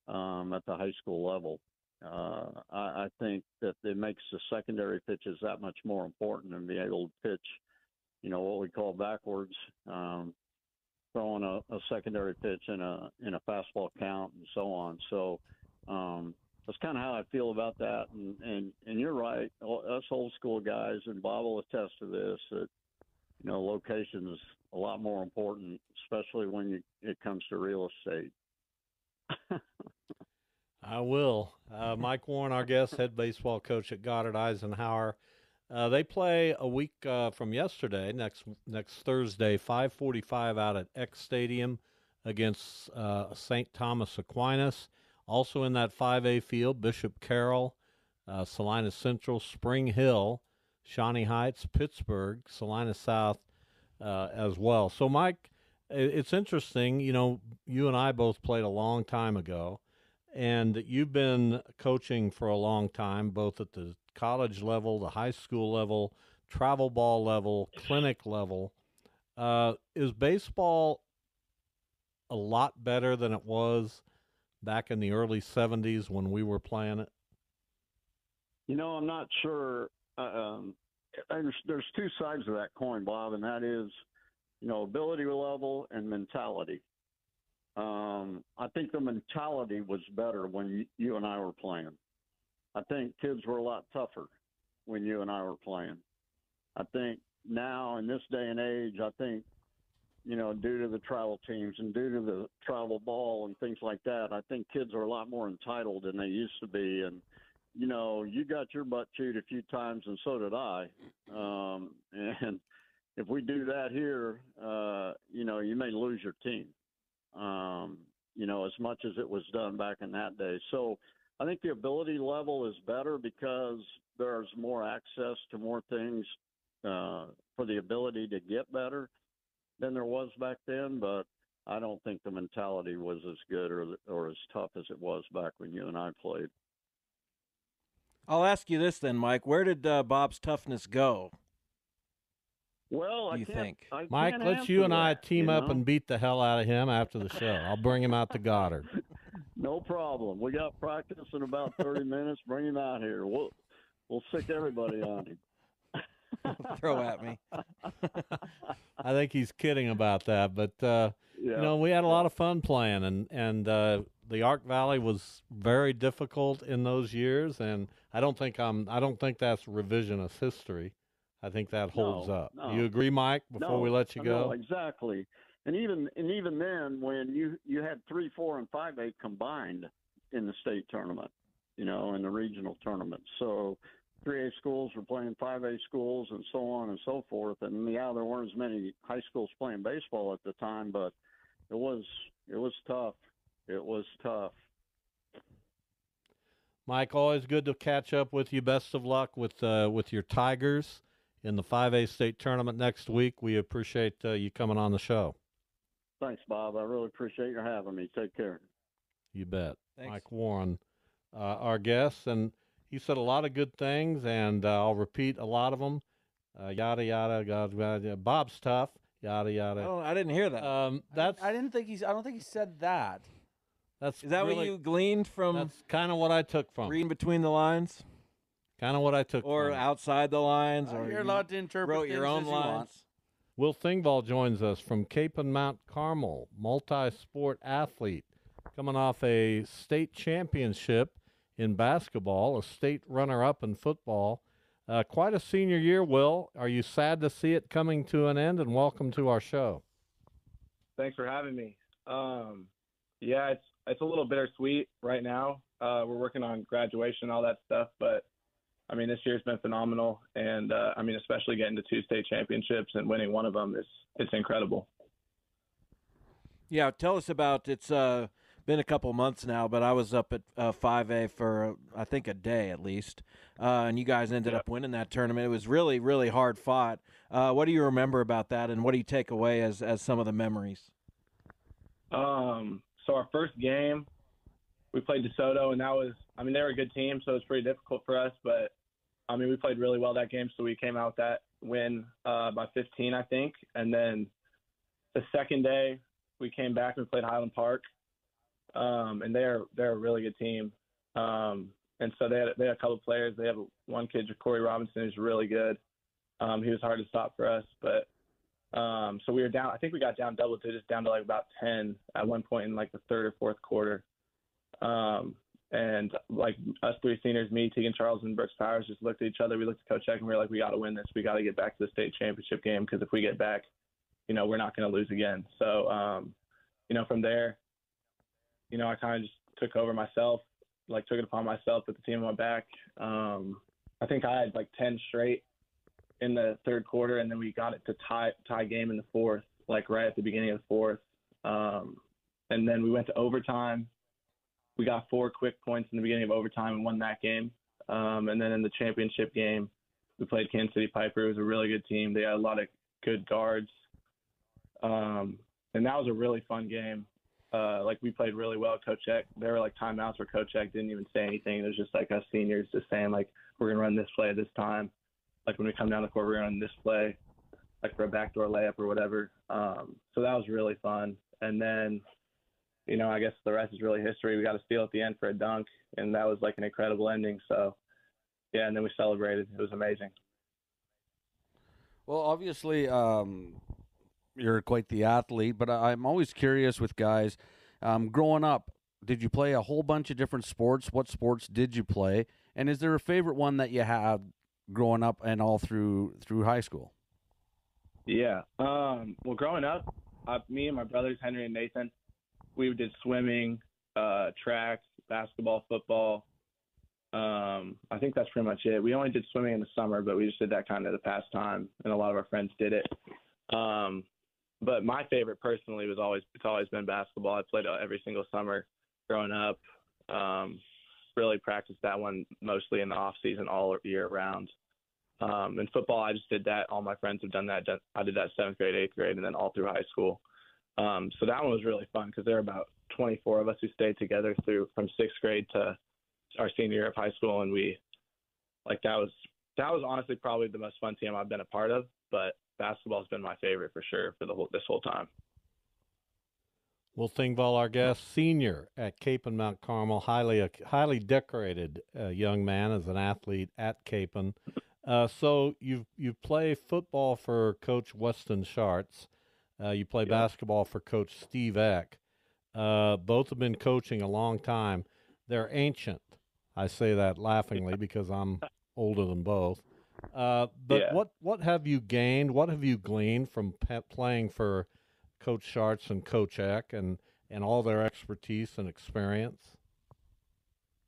Speaker 15: at the high school level. I think that it makes the secondary pitches that much more important and be able to pitch, what we call backwards, throwing a secondary pitch in a fastball count and so on. So that's kind of how I feel about that. And you're right, us old school guys, and Bob will attest to this, that location is a lot more important, especially when it comes to real estate.
Speaker 7: I will. Mike Warren, our guest, head baseball coach at Goddard Eisenhower. They play a week from yesterday, next Thursday, 5:45 out at X Stadium against St. Thomas Aquinas. Also in that 5A field, Bishop Carroll, Salina Central, Spring Hill, Shawnee Heights, Pittsburgh, Salina South as well. So, Mike, it's interesting. You know, you and I both played a long time ago, and you've been coaching for a long time, both at the college level, the high school level, travel ball level, clinic level. Is baseball a lot better than it was back in the early 70s when we were playing it?
Speaker 15: You know, I'm not sure. There's two sides of that coin, Bob, and that is, you know, ability level and mentality. I think the mentality was better when you and I were playing. I think kids were a lot tougher when you and I were playing. I think now in this day and age, I think, you know, due to the travel teams and due to the travel ball and things like that, I think kids are a lot more entitled than they used to be. And, you know, you got your butt chewed a few times, and so did I. And if we do that here, you know, you may lose your team, you know, as much as it was done back in that day. So I think the ability level is better because there's more access to more things for the ability to get better than there was back then. But I don't think the mentality was as good or as tough as it was back when you and I played.
Speaker 13: I'll ask you this then, Mike. Where did Bob's toughness go?
Speaker 15: Well,
Speaker 13: do you think?
Speaker 7: Mike, let's you and I team up and beat the hell out of him after the show. I'll bring him out to Goddard.
Speaker 15: No problem. We got practice in about 30 minutes. Bring him out here. We'll sick everybody on him.
Speaker 13: Throw at me.
Speaker 7: I think he's kidding about that, but you know, we had a lot of fun playing, and the Ark Valley was very difficult in those years, and I don't think that's revisionist history. I think that holds up.
Speaker 15: No.
Speaker 7: Do you agree, Mike? Before we let you go,
Speaker 15: no, exactly. And even then, when you had 3, 4, and 5A combined in the state tournament, you know, in the regional tournament, so 3A schools were playing 5A schools and so on and so forth. And yeah, there weren't as many high schools playing baseball at the time, but it was tough. It was tough.
Speaker 7: Mike, always good to catch up with you. Best of luck with your Tigers in the 5A state tournament next week. We appreciate you coming on the show.
Speaker 15: Thanks, Bob. I really appreciate your having me. Take care.
Speaker 7: You bet.
Speaker 13: Thanks.
Speaker 7: Mike Warren, our guest, and he said a lot of good things, and I'll repeat a lot of them. Yada yada, yada. Bob's tough. Yada yada.
Speaker 13: I didn't hear that.
Speaker 10: I don't think he said that.
Speaker 13: Is that what you gleaned from?
Speaker 7: That's kind of what I took from.
Speaker 13: Reading between the lines.
Speaker 7: Kind of what I took
Speaker 13: or
Speaker 7: from.
Speaker 13: Outside the lines, or
Speaker 10: you're allowed to interpret
Speaker 13: wrote your own
Speaker 10: things as
Speaker 13: lines.
Speaker 10: you want.
Speaker 7: Will Thengvall joins us from Kapaun Mount Carmel, multi-sport athlete, coming off a state championship in basketball, a state runner-up in football. Quite a senior year, Will. Are you sad to see it coming to an end? And welcome to our show.
Speaker 16: Thanks for having me. Yeah, it's a little bittersweet right now. We're working on graduation and all that stuff, but I mean, this year's been phenomenal, and I mean, especially getting to 2 state championships and winning one of them it's incredible.
Speaker 13: Yeah, tell us about it's been a couple months now, but I was up at 5A for I think a day at least, and you guys ended up winning that tournament. It was really, really hard fought. What do you remember about that, and what do you take away as some of the memories?
Speaker 16: So our first game, we played DeSoto, and that was, I mean, they were a good team, so it was pretty difficult for us. But, I mean, we played really well that game, so we came out with that win by 15, I think. And then the second day, we came back and we played Highland Park, and they're a really good team. And so they had a couple of players. They have one kid, Corey Robinson, who's really good. He was hard to stop for us, but so we were down. I think we got down double digits, down to like about 10 at one point in like the third or fourth quarter. And like us 3 seniors, me, Tegan Charles, and Brooks Powers, just looked at each other. We looked at Coach Eck, and we were like, we got to win this. We got to get back to the state championship game, because if we get back, you know, we're not going to lose again. So, you know, from there, you know, I kind of just took over myself. took it upon myself, put the team on my back. I think I had 10 straight in the third quarter, and then we got it to tie game in the fourth, right at the beginning of the fourth. And then we went to overtime. We got 4 quick points in the beginning of overtime and won that game. And then in the championship game, we played Kansas City Piper. It was a really good team. They had a lot of good guards. And that was a really fun game. We played really well. Coach Eck, there were timeouts where Coach Eck didn't even say anything. It was just us seniors just saying we're going to run this play at this time. When we come down the court, we're going to run this play, for a backdoor layup or whatever. So that was really fun. And then, I guess the rest is really history. We got a steal at the end for a dunk, and that was an incredible ending. So, yeah, and then we celebrated. It was amazing.
Speaker 10: Well, obviously, you're quite the athlete, but I'm always curious with guys. Growing up, did you play a whole bunch of different sports? What sports did you play? And is there a favorite one that you had growing up and all through high school?
Speaker 16: Yeah. Well, growing up, me and my brothers, Henry and Nathan, we did swimming, track, basketball, football. I think that's pretty much it. We only did swimming in the summer, but we just did that kind of the pastime, and a lot of our friends did it. But my favorite personally it's always been basketball. I played every single summer growing up. Really practiced that one mostly in the off season all year round. In football, I just did that. All my friends have done that. I did that 7th grade, 8th grade, and then all through high school. So that one was really fun because there were about 24 of us who stayed together from 6th grade to our senior year of high school, and we that was honestly probably the most fun team I've been a part of. But basketball's been my favorite for sure for this whole time.
Speaker 7: Will Thengvall, our guest, senior at Kapaun Mount Carmel, highly decorated young man as an athlete at Kapaun. So you play football for Coach Weston Schartz. You play basketball for Coach Steve Eck. Both have been coaching a long time. They're ancient. I say that laughingly because I'm older than both. But what have you gained? What have you gleaned from playing for Coach Schartz and Coach Eck and all their expertise and experience?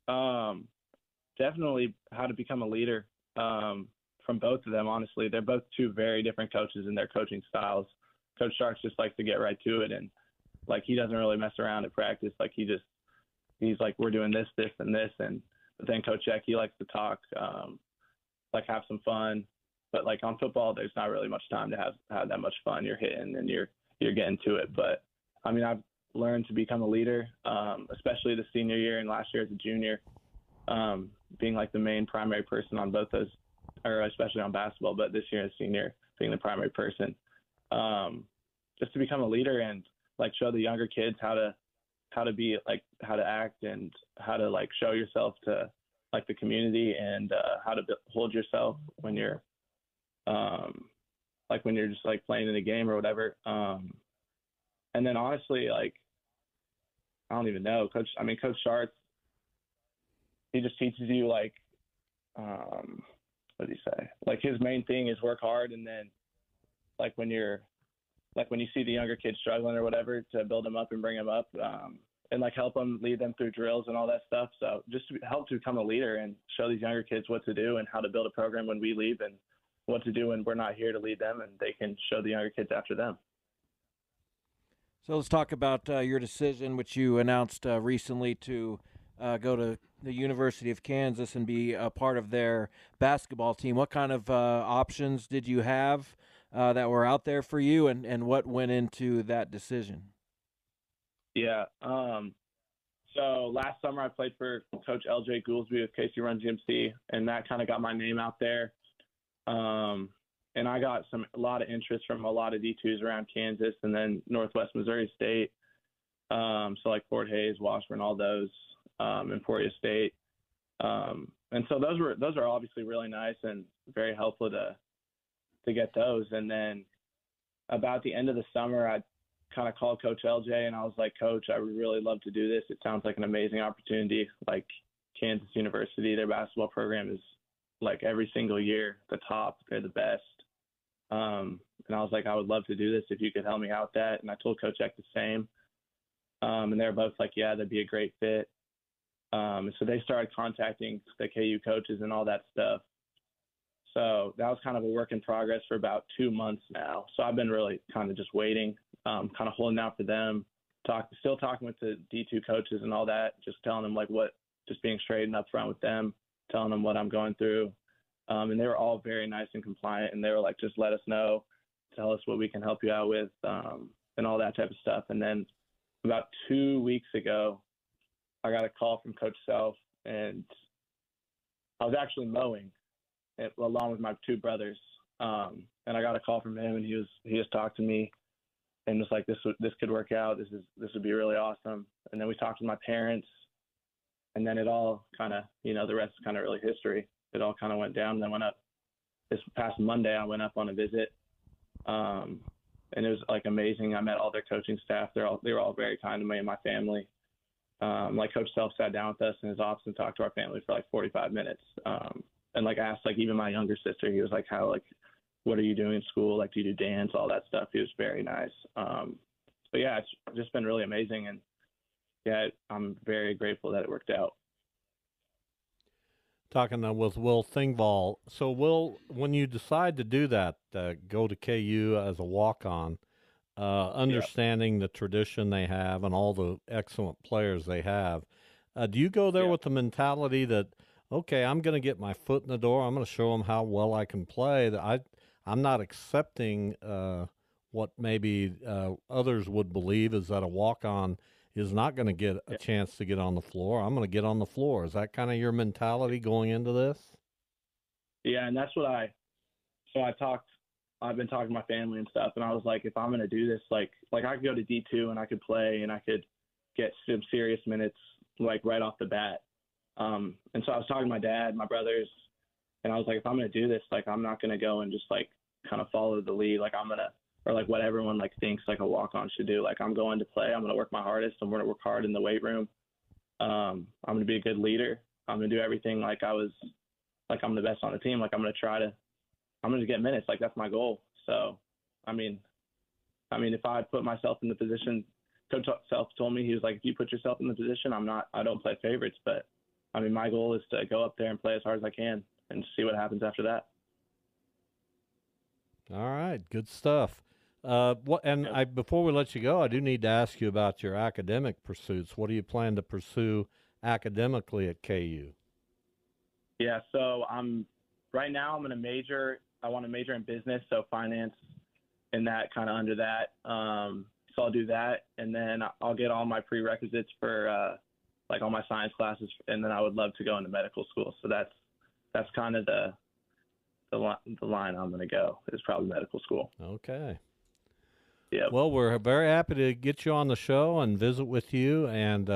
Speaker 16: Definitely how to become a leader. From both of them, honestly. They're both two very different coaches in their coaching styles. Coach Sharks just likes to get right to it, and he doesn't really mess around at practice. He's like, we're doing this, this, and this, but then Coach Eck, he likes to talk, have some fun. But on football, there's not really much time to have that much fun. You're hitting and you're getting to it. But I mean, I've learned to become a leader, especially the senior year and last year as a junior, being the main primary person on both those, or especially on basketball, but this year as senior, being the primary person, just to become a leader and show the younger kids how to be how to act and how to show yourself to the community and how to hold yourself when you're when you're just playing in a game or whatever. And then honestly, I don't even know, Coach Shartz, he just teaches you what do you say? His main thing is work hard, and then when you see the younger kids struggling or whatever, to build them up and bring them up, and help them, lead them through drills and all that stuff. So just to help to become a leader and show these younger kids what to do and how to build a program when we leave, and what to do when we're not here to lead them, and they can show the younger kids after them.
Speaker 13: So let's talk about your decision, which you announced recently, to go to the University of Kansas and be a part of their basketball team. What kind of options did you have that were out there for you, and what went into that decision?
Speaker 16: Yeah. So last summer I played for Coach LJ Goolsby of KC Run GMC, and that kind of got my name out there. And I got a lot of interest from a lot of D2s around Kansas and then Northwest Missouri State. So Fort Hays, Washburn, all those, Emporia State. And so those are obviously really nice and very helpful to get those. And then about the end of the summer, I kind of called Coach LJ and I was like, Coach, I would really love to do this. It sounds like an amazing opportunity. Kansas University, their basketball program is every single year the top. They're the best. And I was like, I would love to do this if you could help me out with that. And I told Coach Eck the same. And they were both like, yeah, that'd be a great fit. So they started contacting the KU coaches and all that stuff. So that was kind of a work in progress for about 2 months now. So I've been really kind of just waiting, kind of holding out for them, still talking with the D2 coaches and all that, just telling them just being straight and upfront with them, telling them what I'm going through. And they were all very nice and compliant, and they were like, just let us know, tell us what we can help you out with, and all that type of stuff. And then about 2 weeks ago, I got a call from Coach Self, and I was actually mowing along with my 2 brothers. And I got a call from him, and he just talked to me and was like, this could work out. This would be really awesome. And then we talked to my parents, and then it all kind of, the rest is kind of really history. It all kind of went down. And then went up this past Monday. I went up on a visit, and it was like amazing. I met all their coaching staff. They were all very kind to me and my family. Like Coach Self sat down with us in his office and talked to our family for like 45 minutes. And like asked like even my younger sister, he was like, what are you doing in school? Like, do you do dance? All that stuff. He was very nice. But yeah, it's just been really amazing. And yeah, I'm very grateful that it worked out.
Speaker 7: Talking with Will Thengvall. So Will, when you decide to do that, go to KU as a walk-on, understanding the tradition they have and all the excellent players they have, do you go there with the mentality that, okay, I'm going to get my foot in the door, I'm going to show them how well I can play, that I'm not accepting what maybe others would believe is that a walk-on is not going to get a chance to get on the floor. I'm going to get on the floor. Is that kind of your mentality going into this?
Speaker 16: Yeah, and that's what I've been talking to my family and stuff, and I was like, if I'm going to do this, like I could go to D2 and I could play and I could get some serious minutes like right off the bat. And so I was talking to my dad, my brothers, and I was like, if I'm going to do this, like I'm not going to go and just like kind of follow the lead. Like or like what everyone like thinks like a walk-on should do. Like I'm going to play. I'm going to work my hardest. I'm going to work hard in the weight room. I'm going to be a good leader. I'm going to do everything like I'm the best on the team. Like I'm going to get minutes. Like that's my goal. So, I mean, if I put myself in the position, Coach Self told me, he was like, if you put yourself in the position, I don't play favorites, but I mean, my goal is to go up there and play as hard as I can and see what happens after that.
Speaker 7: All right. Good stuff. Before we let you go, I do need to ask you about your academic pursuits. What do you plan to pursue academically at KU?
Speaker 16: Yeah, so right now I'm going to major. I want to major in business, so finance and that kind of under that. So I'll do that, and then I'll get all my prerequisites for like all my science classes, and then I would love to go into medical school. So that's kind of the line I'm going to go is probably medical school.
Speaker 7: Okay.
Speaker 16: Yeah.
Speaker 7: Well, we're very happy to get you on the show and visit with you, and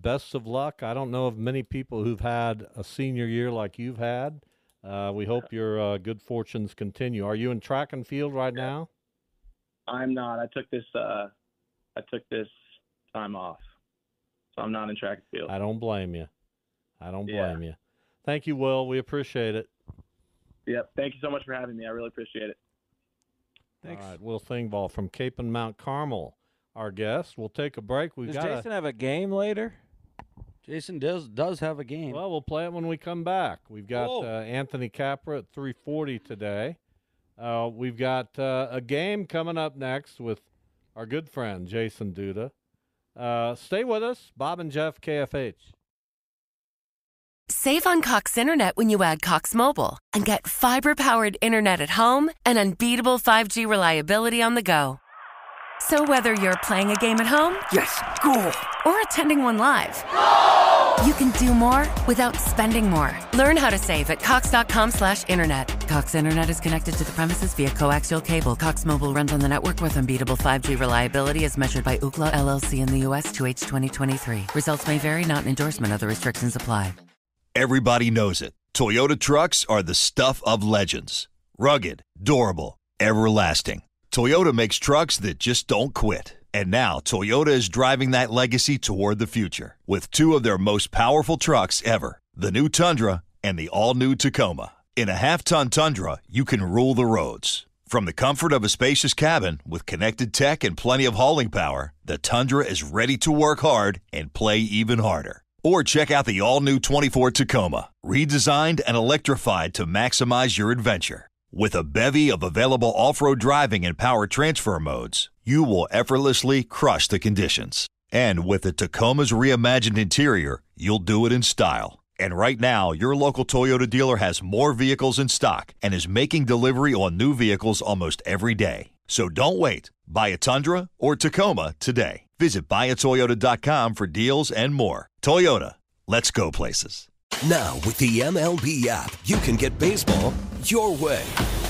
Speaker 7: best of luck. I don't know of many people who've had a senior year like you've had. We hope your good fortunes continue. Are you in track and field right now?
Speaker 16: I'm not. I took this time off, so I'm not in track and field.
Speaker 7: I don't blame you. You. Thank you, Will. We appreciate it.
Speaker 16: Yep. Thank you so much for having me. I really appreciate it.
Speaker 13: Thanks.
Speaker 7: All right, Will Thengvall from Kapaun Mount Carmel, our guest. We'll take a break.
Speaker 13: Does Jason have a game later?
Speaker 10: Jason does have a game.
Speaker 7: Well, we'll play it when we come back. We've got Anthony Capra at 3:40 today. We've got a game coming up next with our good friend Jason Duda. Stay with us. Bob and Jeff, KFH.
Speaker 3: Save on Cox Internet when you add Cox Mobile and get fiber-powered internet at home and unbeatable 5G reliability on the go. So whether you're playing a game at home,
Speaker 4: yes, cool,
Speaker 3: or attending one live, you can do more without spending more. Learn how to save at cox.com/internet. Cox Internet is connected to the premises via coaxial cable. Cox Mobile runs on the network with unbeatable 5G reliability as measured by Ookla LLC in the U.S. 2H 2023. Results may vary, not an endorsement. Other restrictions apply.
Speaker 17: Everybody knows it. Toyota trucks are the stuff of legends. Rugged, durable, everlasting. Toyota makes trucks that just don't quit. And now Toyota is driving that legacy toward the future with two of their most powerful trucks ever, the new Tundra and the all-new Tacoma. In a half-ton Tundra, you can rule the roads. From the comfort of a spacious cabin with connected tech and plenty of hauling power, the Tundra is ready to work hard and play even harder. Or check out the all-new 24 Tacoma, redesigned and electrified to maximize your adventure. With a bevy of available off-road driving and power transfer modes, you will effortlessly crush the conditions. And with the Tacoma's reimagined interior, you'll do it in style. And right now, your local Toyota dealer has more vehicles in stock and is making delivery on new vehicles almost every day. So don't wait. Buy a Tundra or Tacoma today. Visit buyatoyota.com for deals and more. Toyota, let's go places.
Speaker 18: Now, with the MLB app, you can get baseball your way.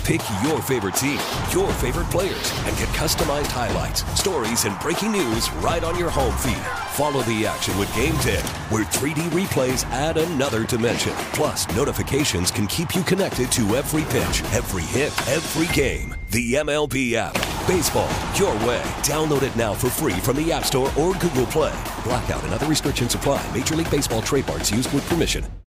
Speaker 18: Pick your favorite team, your favorite players, and get customized highlights, stories, and breaking news right on your home feed. Follow the action with Game Day, where 3D replays add another dimension. Plus, notifications can keep you connected to every pitch, every hit, every game. The MLB app. Baseball your way. Download it now for free from the App Store or Google Play. Blackout and other restrictions apply. Major League Baseball trademarks used with permission.